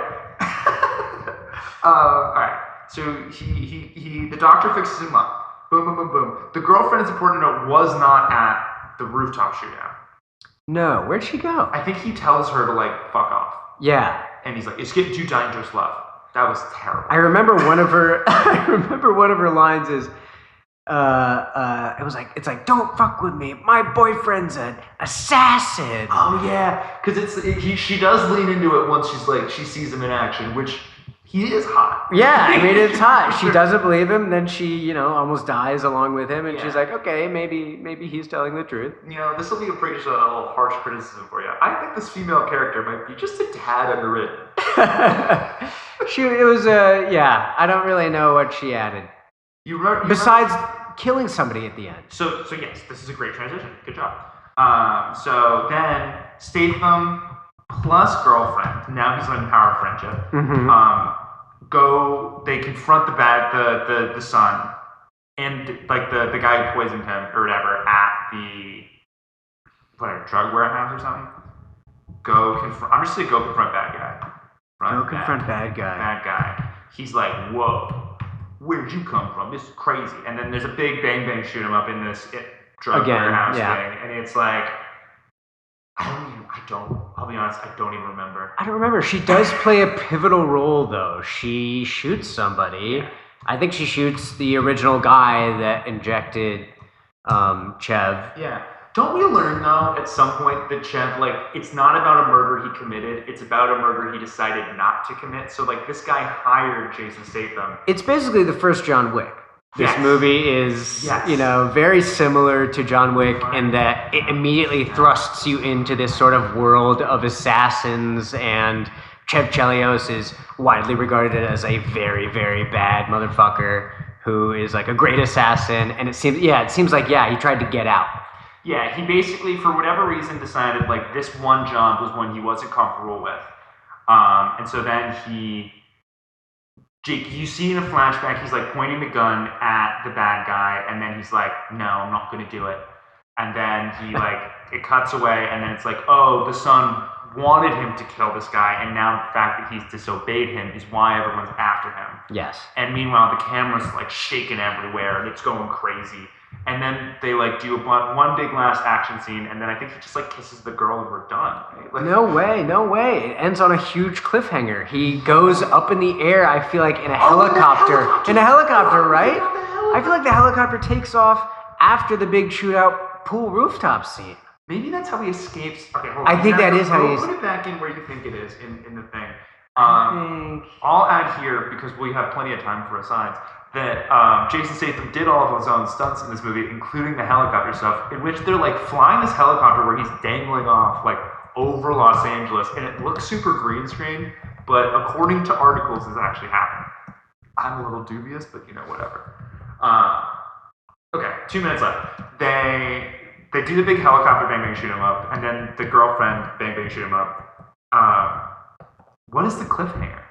All right. So the doctor fixes him up. Boom, boom, boom, boom. The girlfriend, it's important to note, was not at the rooftop shootout. No, where'd she go? I think he tells her to like fuck off. Yeah. And he's like, it's getting too dangerous, love. That was terrible. I remember one of her lines is it was like, it's like, don't fuck with me. My boyfriend's an assassin. Oh yeah, because she does lean into it once she sees him in action, which he is hot. Yeah, I mean it's hot. She doesn't believe him, then she, almost dies along with him, and she's like, okay, maybe he's telling the truth. This will be a little harsh criticism for you. I think this female character might be just a tad underwritten. I don't really know what she added. Besides killing somebody at the end. So yes, this is a great transition. Good job. So then Statham plus girlfriend, now he's in power friendship. Mm-hmm. They confront the son and like the guy who poisoned him or whatever at the drug warehouse or something. I'm just gonna go confront bad guy. Confront bad guy. Bad guy. He's like, whoa, where'd you come from? This is crazy. And then there's a big bang shoot him up in this drug warehouse thing, and it's like, I'll be honest, I don't even remember. I don't remember. She does play a pivotal role, though. She shoots somebody. I think she shoots the original guy that injected Chev. Yeah. Don't we learn, though, at some point that Chev, it's not about a murder he committed, it's about a murder he decided not to commit. So, this guy hired Jason Statham. It's basically the first John Wick. This movie is, very similar to John Wick in that it immediately thrusts you into this sort of world of assassins, and Chev Chelios is widely regarded as a very, very bad motherfucker who is like a great assassin, and it seems like he tried to get out. Yeah, he basically, for whatever reason, decided this one job was one he wasn't comfortable with. And so then you see in a flashback, he's pointing the gun at the bad guy, and then he's like, no, I'm not going to do it. And then he it cuts away, and then it's like, oh, the son wanted him to kill this guy, and now the fact that he's disobeyed him is why everyone's after him. Yes. And meanwhile, the camera's shaking everywhere, and it's going crazy. And then they do one big last action scene, and then I think he just kisses the girl and we're done. Right? No way. It ends on a huge cliffhanger. He goes up in the air, I feel like in a helicopter. In a helicopter, right? I feel like the helicopter takes off after the big shootout pool rooftop scene. Maybe that's how he escapes. Okay, hold on. I think that is how he Put it back in where you think it is in the thing. I'll add here, because we have plenty of time for asides. that Jason Statham did all of his own stunts in this movie, including the helicopter stuff, in which they're like flying this helicopter where he's dangling off like over Los Angeles, and it looks super green screen, but according to articles, this actually happened. I'm a little dubious, but whatever. Okay, 2 minutes left. They do the big helicopter bang bang shoot him up, and then the girlfriend bang bang shoot him up. What is the cliffhanger?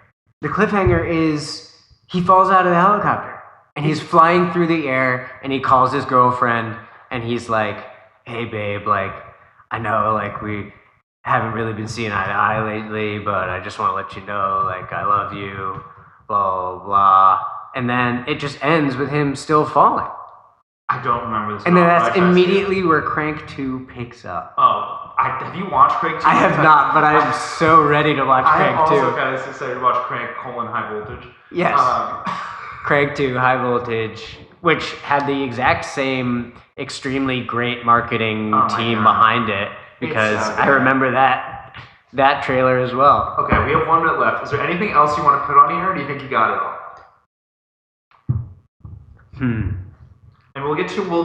The cliffhanger is he falls out of the helicopter and he's flying through the air and he calls his girlfriend and he's like, "Hey babe, like I know like we haven't really been seeing eye to eye lately, but I just want to let you know like I love you, blah blah blah." And then it just ends with him still falling. I don't remember this. And then that's immediately where Crank 2 picks up. Oh, have you watched Crank 2? I have not, but I'm so ready to watch Crank 2. I'm also kind of excited to watch Crank: High Voltage. Yes. Crank 2, High Voltage, which had the exact same extremely great marketing team behind it, because I remember that trailer as well. Okay, we have 1 minute left. Is there anything else you want to put on here, or do you think you got it all? And we'll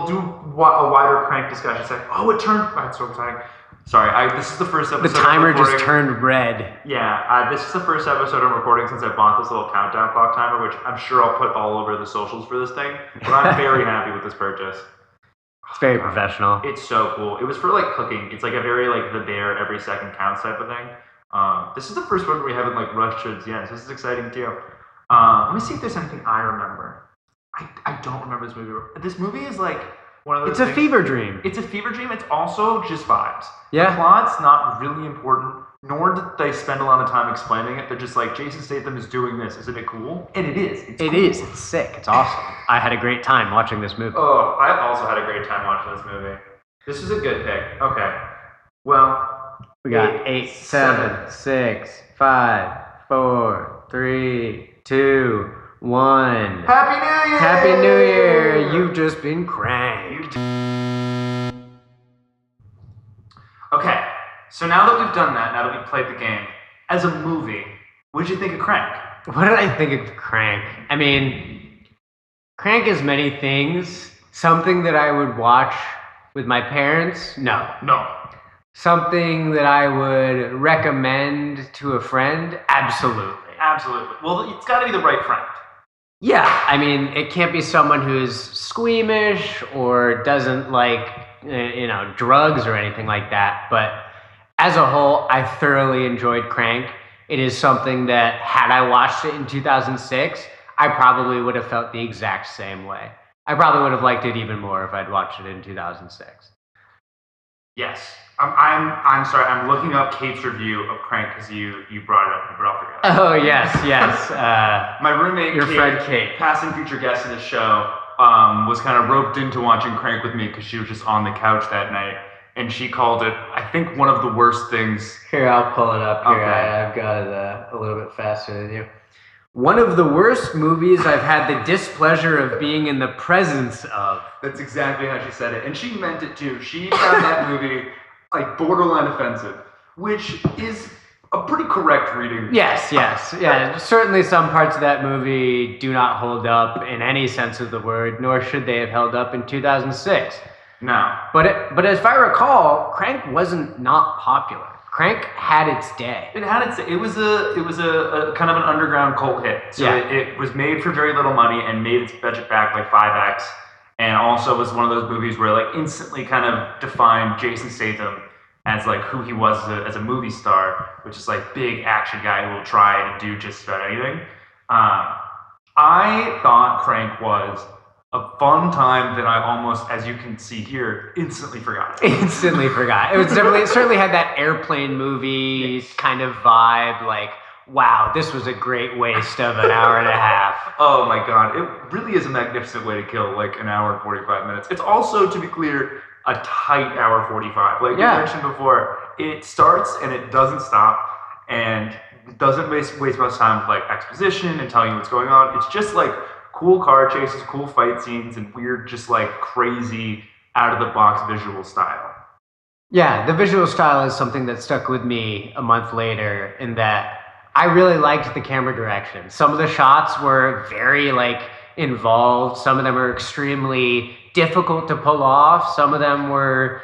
do a wider Crank discussion. It's like, it turned. That's so exciting. Sorry, this is the first episode. The timer just turned red. Yeah, this is the first episode I'm recording since I bought this little countdown clock timer, which I'm sure I'll put all over the socials for this thing. But I'm very happy with this purchase. It's very professional. It's so cool. It was for like cooking. It's like a very like the bear every second counts type of thing. This is the first one where we haven't like rushed to its end, so this is exciting too. Let me see if there's anything I remember. I don't remember this movie. This movie is like one of those. It's a fever dream. It's a fever dream. It's also just vibes. Yeah. The plot's not really important, nor did they spend a lot of time explaining it. They're just like, Jason Statham is doing this. Isn't it cool? And it is. It's cool. It's sick. It's awesome. I had a great time watching this movie. Oh, I also had a great time watching this movie. This is a good pick. Okay. Well, we got 8, 7, 6, 5, 4, 3, 2, 1. Happy New Year! Happy New Year! You've just been cranked. Okay, so now that we've done that, now that we've played the game, as a movie, what did you think of Crank? What did I think of Crank? I mean, Crank is many things. Something that I would watch with my parents? No. Something that I would recommend to a friend? Absolutely. Absolutely. Well, it's got to be the right friend. Yeah, I mean, it can't be someone who's squeamish or doesn't like, drugs or anything like that. But as a whole, I thoroughly enjoyed Crank. It is something that, had I watched it in 2006, I probably would have felt the exact same way. I probably would have liked it even more if I'd watched it in 2006. Yes. I'm sorry. I'm looking up Kate's review of Crank because you brought it up. You brought it up. Oh yes. My roommate, your friend Kate, passing future guest in the show, was kind of roped into watching Crank with me because she was just on the couch that night, and she called it, I think, one of the worst things. Here, I'll pull it up. Here, okay. I've got it a little bit faster than you. One of the worst movies I've had the displeasure of being in the presence of. That's exactly how she said it, and she meant it too. She found that movie like borderline offensive, which is a pretty correct reading. Yes. Yeah, certainly some parts of that movie do not hold up in any sense of the word, nor should they have held up in 2006. No. But if I recall, Crank wasn't not popular. Crank had its day. It had its. It was a kind of an underground cult hit. So yeah. it was made for very little money and made its budget back like 5x. And also was one of those movies where like instantly kind of defined Jason Statham as like who he was as a movie star, which is like big action guy who will try to do just about anything. I thought Crank was a fun time that I almost, as you can see here, instantly forgot. Instantly forgot. It certainly had that airplane movie kind of vibe, like, wow, this was a great waste of an hour and a half. Oh my god, it really is a magnificent way to kill like an hour and 45 minutes. It's also, to be clear, a tight hour 45. Like you mentioned before, it starts and it doesn't stop, and it doesn't waste much time with like exposition and telling you what's going on. It's just like cool car chases, cool fight scenes, and weird, just like crazy out of the box visual style. Yeah, the visual style is something that stuck with me a month later, in that I really liked the camera direction. Some of the shots were very like involved. Some of them are extremely difficult to pull off. Some of them were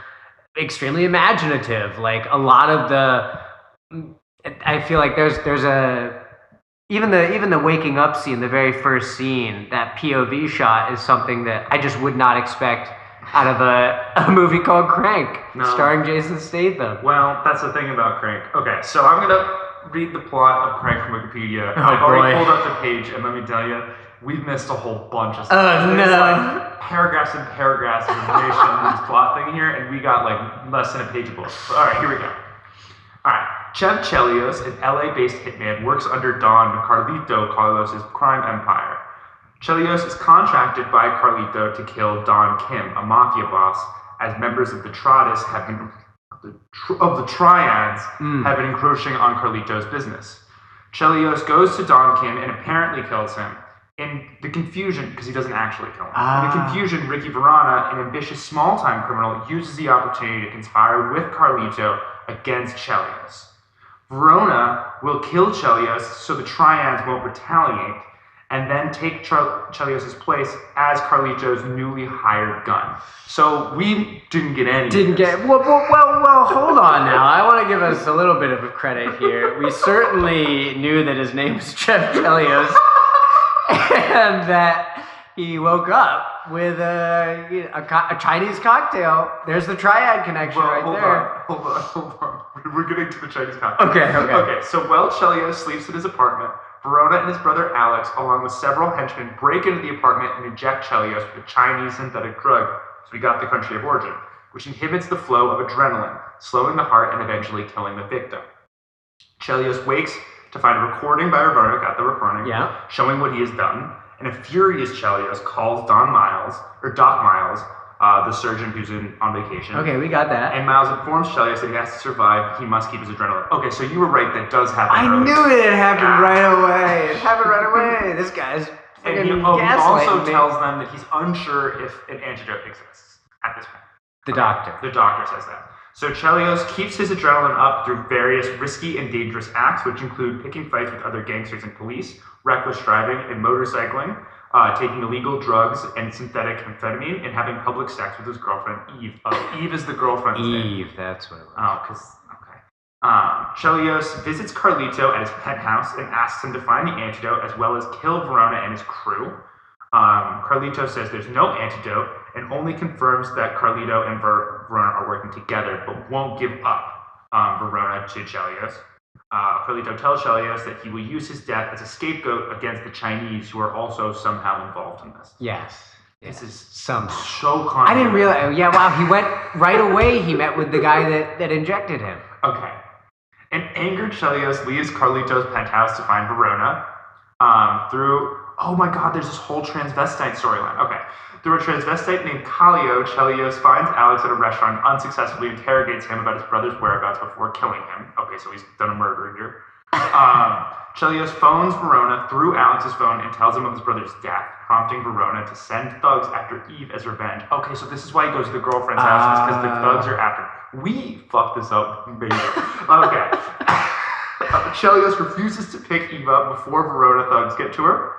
extremely imaginative. Like a lot of I feel like there's a even the waking up scene, the very first scene, that POV shot is something that I just would not expect out of a movie called Crank, starring Jason Statham. Well, that's the thing about Crank. Okay, so I'm gonna read the plot of Crank from Wikipedia. I've already pulled up the page, and let me tell you, we've missed a whole bunch of stuff. There's like paragraphs and paragraphs of information in this plot thing here, and we got like less than a page of books. All right, here we go. All right. Chev Chelios, an LA-based hitman, works under Don Carlito Carlos' crime empire. Chelios is contracted by Carlito to kill Don Kim, a mafia boss, as members of the Triads have been encroaching on Carlito's business. Chelios goes to Don Kim and apparently kills him. In the confusion, because he doesn't actually kill him. In the confusion, Ricky Verona, an ambitious small-time criminal, uses the opportunity to conspire with Carlito against Chelios. Verona will kill Chelios so the Triads won't retaliate, and then take Chelios' place as Carlito's newly hired gun. So we didn't get any. Well, hold on now. I want to give us a little bit of a credit here. We certainly knew that his name was Chev Chelios, and that he woke up with a Chinese cocktail. There's the Triad connection there. Hold on. We're getting to the Chinese cocktail. Okay. So while Chelios sleeps in his apartment, Verona and his brother Alex, along with several henchmen, break into the apartment and inject Chelios with a Chinese synthetic drug, so we got the country of origin, which inhibits the flow of adrenaline, slowing the heart and eventually killing the victim. Chelios wakes to find a recording by Verona, got the recording, showing what he has done, and a furious Chelios calls Doc Miles, the surgeon who's on vacation. Okay, we got that. And Miles informs Chelios that he has to survive, he must keep his adrenaline. Okay, so you were right, that does happen. I knew it happened right away. It happened right away. This guy's and he also tells them that he's unsure if an antidote exists at this point. The doctor says that. So Chelios keeps his adrenaline up through various risky and dangerous acts, which include picking fights with other gangsters and police, reckless driving and motorcycling, taking illegal drugs and synthetic amphetamine, and having public sex with his girlfriend, Eve. Eve is the girlfriend's name. Eve, that's what it was. Oh, okay. Chelios visits Carlito at his penthouse and asks him to find the antidote as well as kill Verona and his crew. Carlito says there's no antidote and only confirms that Carlito and Verona are working together, but won't give up Verona to Chelios. Carlito tells Chelios that he will use his death as a scapegoat against the Chinese, who are also somehow involved in this. Yes. This is so confusing. I didn't realize. Yeah, wow. He went right away. He met with the guy that injected him. Okay. An angered Chelios leaves Carlito's penthouse to find Verona through. Oh my God! There's this whole transvestite storyline. Okay. Through a transvestite named Kallio, Chelios finds Alex at a restaurant and unsuccessfully interrogates him about his brother's whereabouts before killing him. Okay, so he's done a murder here. Chelios phones Verona through Alex's phone and tells him of his brother's death, prompting Verona to send thugs after Eve as revenge. Okay, so this is why he goes to the girlfriend's house, because the thugs are after him. We fucked this up, baby. Okay. Chelios refuses to pick Eve up before Verona thugs get to her.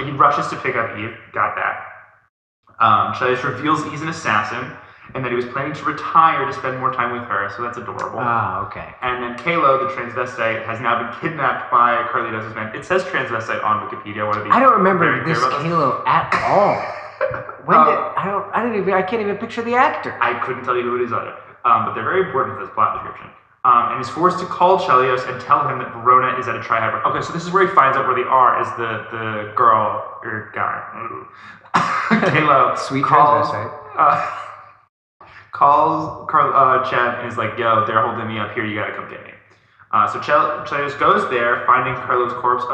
He rushes to pick up Eve. Got that. Chelios reveals he's an assassin and that he was planning to retire to spend more time with her, so that's adorable. Okay. And then Kalo, the transvestite, has now been kidnapped by Carlitos' men. It says transvestite on Wikipedia. I don't remember this Kalo at all. I can't even picture the actor. I couldn't tell you who it is either. But they're very important to this plot description. And is forced to call Chelios and tell him that Verona is at a Triad. Okay, so this is where he finds out where they are, is the girl, or guy. Kalo Sweet transvestite. Calls Chev and is like, yo, they're holding me up here, you gotta come get me. So Chelios goes there, finding Carlito's corpse,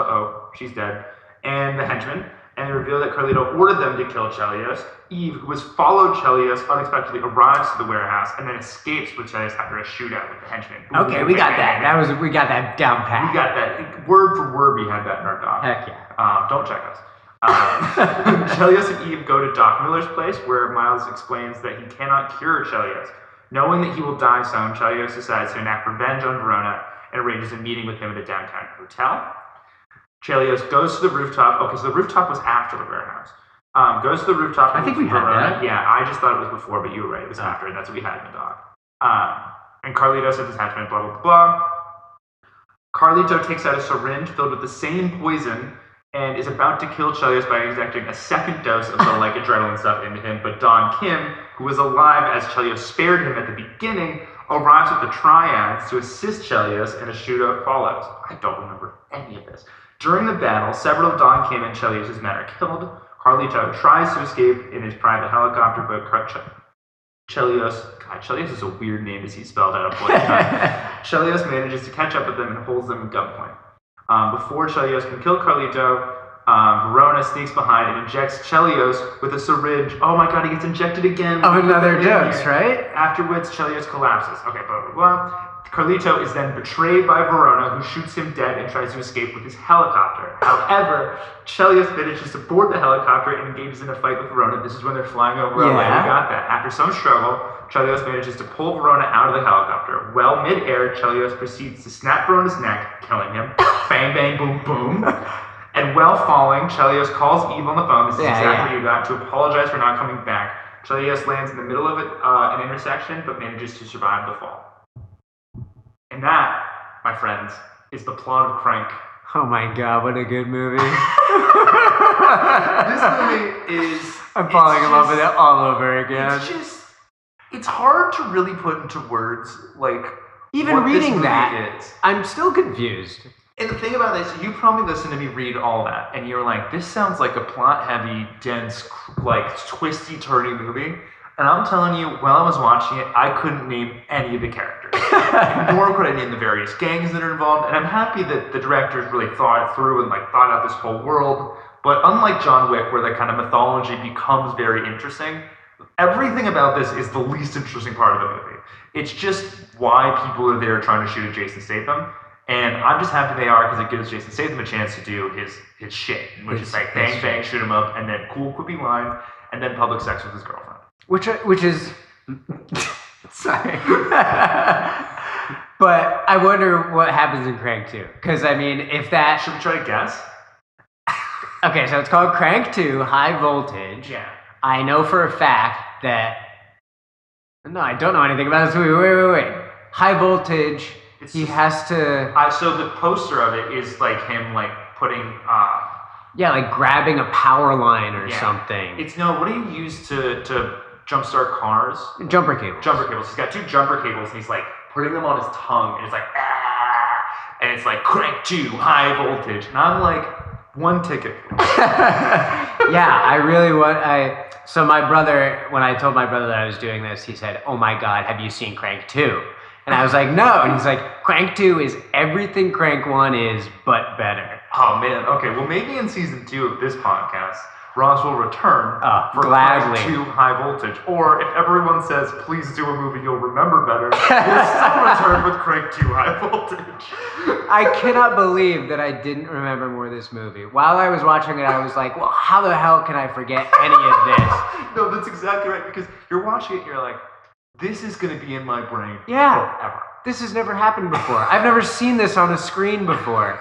she's dead, and the henchman, and they reveal that Carlito ordered them to kill Chelios. Eve, who has followed Chelios, unexpectedly arrives to the warehouse and then escapes with Chelios after a shootout with the henchman. Okay, we got that. We got that down pat. We got that. Word for word, we had that in our doc. Heck yeah. Don't check us. Chelios and Eve go to Doc Miller's place, where Miles explains that he cannot cure Chelios. Knowing that he will die soon, Chelios decides to enact revenge on Verona and arranges a meeting with him at a downtown hotel. Chelios goes to the rooftop. Okay, so the rooftop was after the warehouse. Goes to the rooftop. I think we had that. Yeah, I just thought it was before, but you were right. It was after, and that's what we had in the dog. And Carlito said detachment, blah, blah, blah. Carlito takes out a syringe filled with the same poison and is about to kill Chelios by injecting a second dose of the adrenaline stuff into him. But Don Kim, who was alive as Chelios spared him at the beginning, arrives with the triads to assist Chelios, and a shootout follows. I don't remember any of this. During the battle, several of Don Kim and Chelios' men are killed. Carlito tries to escape in his private helicopter, but Chelios is a weird name as he spelled out a point. Chelios manages to catch up with them and holds them at gunpoint. Before Chelios can kill Carlito, Verona sneaks behind and injects Chelios with a syringe. Oh my god, he gets injected again. Of another dose, right? After which Chelios collapses. Okay, blah, blah, blah. Carlito is then betrayed by Verona, who shoots him dead and tries to escape with his helicopter. However, Chelios manages to board the helicopter and engages in a fight with Verona. This is when they're flying over LA. We got that. After some struggle, Chelios manages to pull Verona out of the helicopter. While mid-air, Chelios proceeds to snap Verona's neck, killing him. Bang, bang, boom, boom. And while falling, Chelios calls Eve on the phone. This is exactly what you got, to apologize for not coming back. Chelios lands in the middle of an intersection, but manages to survive the fall. And that, my friends, is the plot of Crank. Oh my god, what a good movie. This movie is... I'm falling in love with it all over again. It's hard to really put into words, even what reading this movie that, is. I'm still confused. And the thing about this, you probably listened to me read all that, and you're like, this sounds like a plot-heavy, dense, twisty-turny movie. And I'm telling you, while I was watching it, I couldn't name any of the characters. Nor could I name the various gangs that are involved. And I'm happy that the directors really thought it through and thought out this whole world. But unlike John Wick, where the kind of mythology becomes very interesting, everything about this is the least interesting part of the movie. It's just why people are there trying to shoot at Jason Statham. And I'm just happy they are, because it gives Jason Statham a chance to do his shit, which is bang, bang, shoot him up, and then cool, quippy line, and then public sex with his girlfriend. Which is... Sorry. But I wonder what happens in Crank 2. Because, I mean, if that... Should we try to guess? Okay, so it's called Crank 2, High Voltage. Yeah. I know for a fact that... No, I don't know anything about this movie. Wait. High Voltage, he has to... So the poster of it is him putting... grabbing a power line or something. It's what do you use to jumpstart cars? Jumper cables. Jumper cables. He's got 2 jumper cables, and he's putting them on his tongue, and it's and it's Crank 2, High Voltage, and I'm one ticket. Yeah, I really want. So my brother, when I told my brother that I was doing this, he said, "Oh my God, have you seen Crank 2?" And I was like, "No." And he's like, "Crank 2 is everything Crank 1 is, but better." Oh man. Okay. Well, maybe in season 2 of this podcast, Ross will return for gladly. Crank 2 High Voltage. Or if everyone says, please do a movie you'll remember better, we'll still return with Crank 2 High Voltage. I cannot believe that I didn't remember more of this movie. While I was watching it, I was like, well, how the hell can I forget any of this? No, that's exactly right. Because you're watching it and you're like, this is going to be in my brain forever. This has never happened before. I've never seen this on a screen before.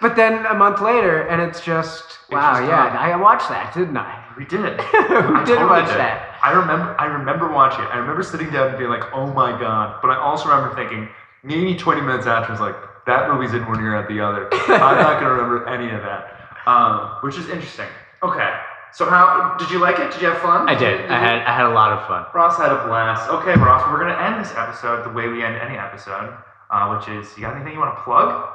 But then a month later, and it's just, I watched that, didn't I? We did. We did watch that. I remember watching it. I remember sitting down and being like, oh my God. But I also remember thinking, maybe 20 minutes after, I was like, that movie's in one ear out the other. I'm not going to remember any of that. Which is interesting. Okay. So how, did you like it? Did you have fun? I did. I had a lot of fun. Ross had a blast. Okay, Ross, we're going to end this episode the way we end any episode, which is, you got anything you want to plug?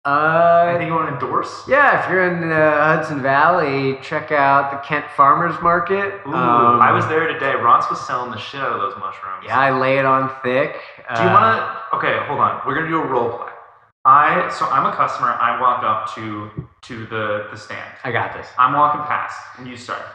Anything you want to endorse? Yeah, if you're in Hudson Valley, check out the Kent Farmers Market. Ooh, I was there today. Ross was selling the shit out of those mushrooms. Yeah, I lay it on thick. Do you want to... Okay, hold on. We're going to do a role play. So I'm a customer. I walk up to the stand. I got this. I'm walking past, and you start.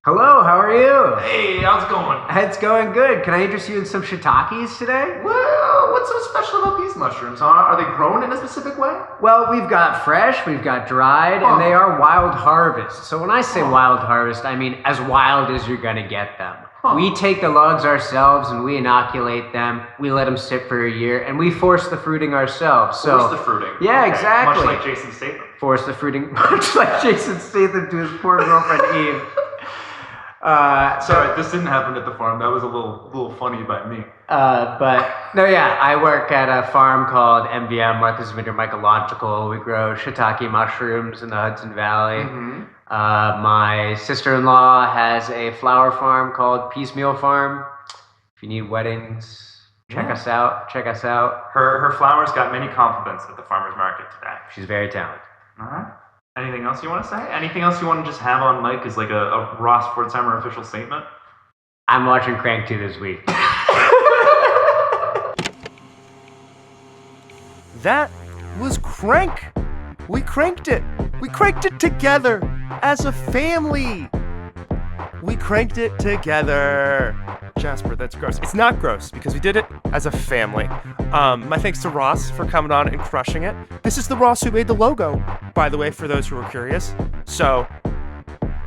Hello, how are you? Hey, how's it going? It's going good. Can I interest you in some shiitakes today? Well, what's so special about these mushrooms, huh? Are they grown in a specific way? Well, we've got fresh, we've got dried, and they are wild harvest. So when I say wild harvest, I mean as wild as you're gonna get them. We take the lugs ourselves and we inoculate them. We let them sit for a year and we force the fruiting ourselves. Force the fruiting. Yeah, Okay. exactly. Much like Jason Statham. Force the fruiting, much like Jason Statham to his poor girlfriend Eve. Sorry, this didn't happen at the farm. That was a little funny by me. But no, yeah, I work at a farm called MVM, Martha's Vineyard Mycological. We grow shiitake mushrooms in the Hudson Valley. Mm-hmm. My sister-in-law has a flower farm called Piecemeal Farm. If you need weddings, check us out. Check us out. Her flowers got many compliments at the farmer's market today. She's very talented. All right. Anything else you want to say? Anything else you want to just have on mic as like a Ross Pfortzheimer official statement? I'm watching Crank 2 this week. That was Crank. We cranked it. We cranked it together as a family. We cranked it together. Jasper, that's gross. It's not gross because we did it as a family. My thanks to Ross for coming on and crushing it. This is the Ross who made the logo, by the way, for those who are curious. So,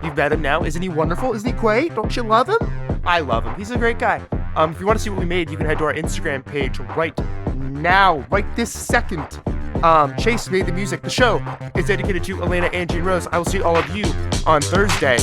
you've met him now. Isn't he wonderful? Isn't he great? Don't you love him? I love him. He's a great guy. If you want to see what we made, you can head to our Instagram page right now, right this second. Chase made the music. The show is dedicated to Elena, Angie, and Rose. I will see all of you on Thursday.